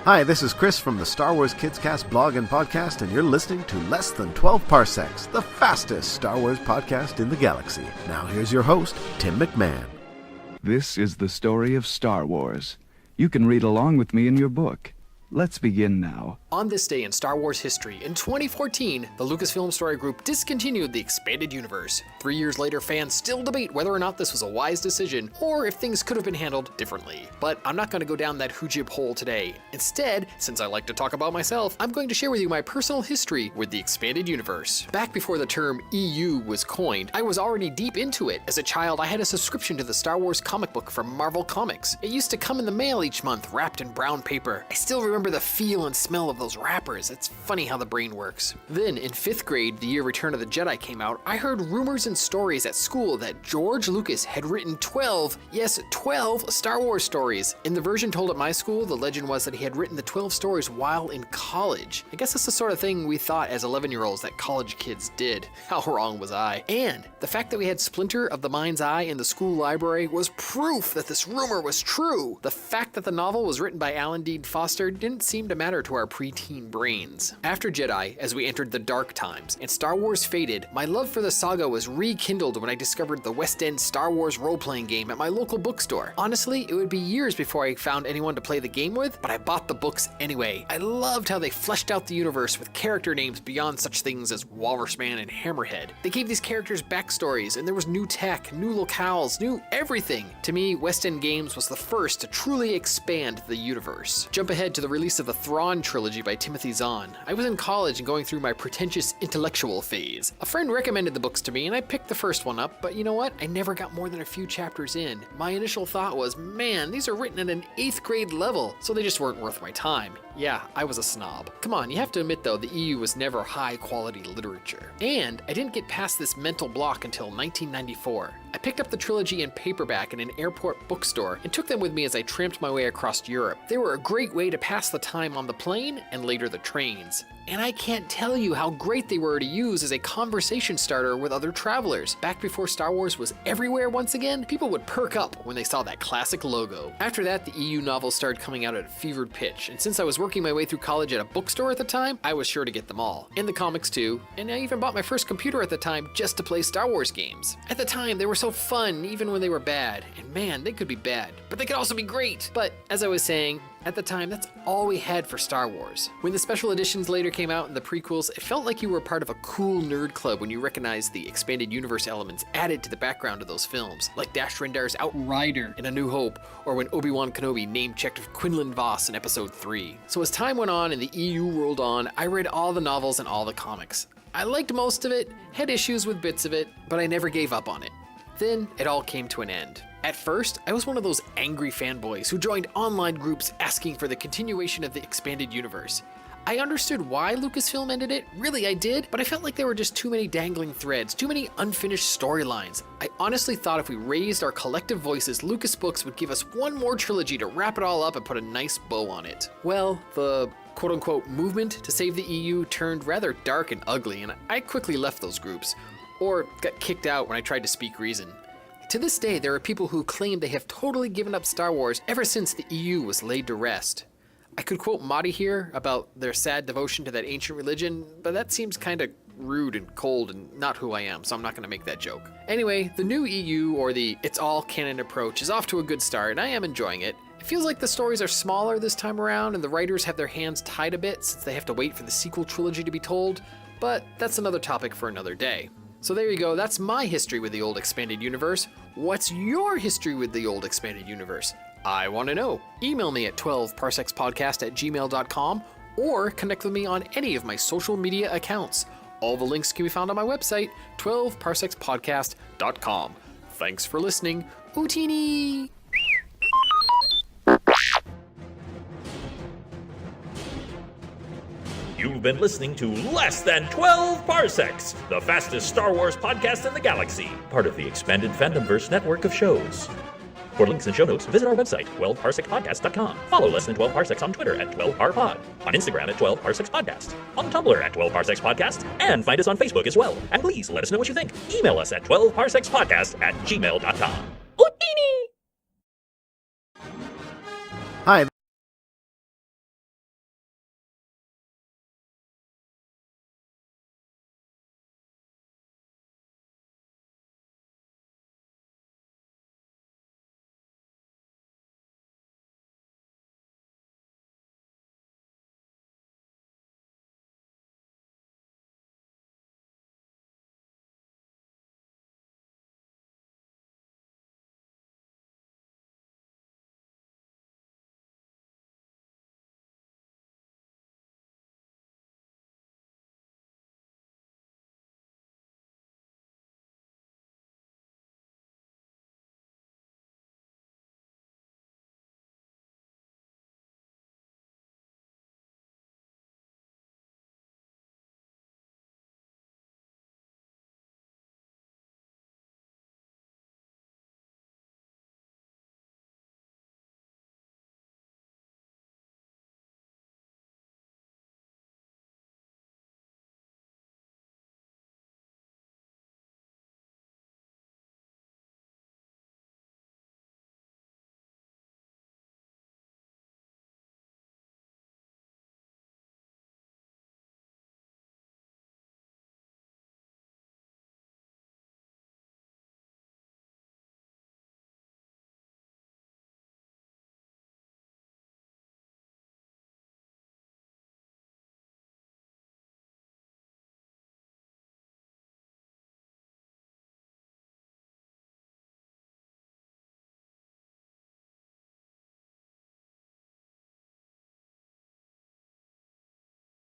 Hi, this is Chris from the Star Wars Kidscast blog and podcast, and you're listening to Less Than 12 Parsecs, the fastest Star Wars podcast in the galaxy. Now here's your host, Tim McMahon. This is the story of Star Wars. You can read along with me in your book. Let's begin now. On this day in Star Wars history, in 2014, the Lucasfilm Story Group discontinued the expanded universe. 3 years later, fans still debate whether or not this was a wise decision, or if things could have been handled differently. But I'm not going to go down that hoojib hole today. Instead, since I like to talk about myself, I'm going to share with you my personal history with the expanded universe. Back before the term EU was coined, I was already deep into it. As a child, I had a subscription to the Star Wars comic book from Marvel Comics. It used to come in the mail each month, wrapped in brown paper. I still remember the feel and smell of those wrappers. It's funny how the brain works. Then, in 5th grade, the year Return of the Jedi came out, I heard rumors and stories at school that George Lucas had written 12 Star Wars stories. In the version told at my school, the legend was that he had written the 12 stories while in college. I guess that's the sort of thing we thought as 11-year-olds that college kids did. How wrong was I? And the fact that we had Splinter of the Mind's Eye in the school library was proof that this rumor was true. The fact that the novel was written by Alan Dean Foster didn't seem to matter to our preteen brains. After Jedi, as we entered the dark times, and Star Wars faded, my love for the saga was rekindled when I discovered the West End Star Wars role-playing game at my local bookstore. Honestly, it would be years before I found anyone to play the game with, but I bought the books anyway. I loved how they fleshed out the universe with character names beyond such things as Walrus Man and Hammerhead. They gave these characters backstories, and there was new tech, new locales, new everything. To me, West End Games was the first to truly expand the universe. Jump ahead to the release of the Thrawn trilogy by Timothy Zahn. I was in college and going through my pretentious intellectual phase. A friend recommended the books to me and I picked the first one up, but you know what? I never got more than a few chapters in. My initial thought was, man, these are written at an 8th grade level, so they just weren't worth my time. Yeah, I was a snob. Come on, you have to admit though, the EU was never high quality literature. And I didn't get past this mental block until 1994. I picked up the trilogy in paperback in an airport bookstore and took them with me as I tramped my way across Europe. They were a great way to pass the time on the plane and later the trains. And I can't tell you how great they were to use as a conversation starter with other travelers. Back before Star Wars was everywhere once again, people would perk up when they saw that classic logo. After that, the EU novels started coming out at a fevered pitch, and since I was working my way through college at a bookstore at the time, I was sure to get them all. And the comics too, and I even bought my first computer at the time just to play Star Wars games. At the time, they were so fun even when they were bad, and man, they could be bad, but they could also be great. But as I was saying, at the time, that's all we had for Star Wars. When the special editions later came out and the prequels, it felt like you were part of a cool nerd club when you recognized the expanded universe elements added to the background of those films, like Dash Rendar's Outrider in A New Hope, or when Obi-Wan Kenobi name-checked Quinlan Vos in Episode 3. So as time went on and the EU rolled on, I read all the novels and all the comics. I liked most of it, had issues with bits of it, but I never gave up on it. Then it all came to an end. At first, I was one of those angry fanboys who joined online groups asking for the continuation of the expanded universe. I understood why Lucasfilm ended it, really I did, but I felt like there were just too many dangling threads, too many unfinished storylines. I honestly thought if we raised our collective voices, Lucas Books would give us one more trilogy to wrap it all up and put a nice bow on it. Well, the quote-unquote movement to save the EU turned rather dark and ugly, and I quickly left those groups, or got kicked out when I tried to speak reason. To this day, there are people who claim they have totally given up Star Wars ever since the EU was laid to rest. I could quote Mahdi here about their sad devotion to that ancient religion, but that seems kinda rude and cold and not who I am, so I'm not gonna make that joke. Anyway, the new EU, or the it's all canon approach, is off to a good start, and I am enjoying it. It feels like the stories are smaller this time around, and the writers have their hands tied a bit since they have to wait for the sequel trilogy to be told, but that's another topic for another day. So there you go, that's my history with the old expanded universe. What's your history with the old expanded universe? I want to know. Email me at 12parsecs.podcast@gmail.com or connect with me on any of my social media accounts. All the links can be found on my website, 12parsecs.podcast.com. Thanks for listening. Utini! You've been listening to Less Than 12 Parsecs, the fastest Star Wars podcast in the galaxy, part of the expanded Fandomverse network of shows. For links and show notes, visit our website, 12parsecsPodcast.com. Follow Less Than 12 Parsecs on Twitter at 12parpod, on Instagram at 12parsecsPodcast, on Tumblr at 12parsecsPodcast, and find us on Facebook as well. And please let us know what you think. Email us at 12parsecsPodcast@gmail.com.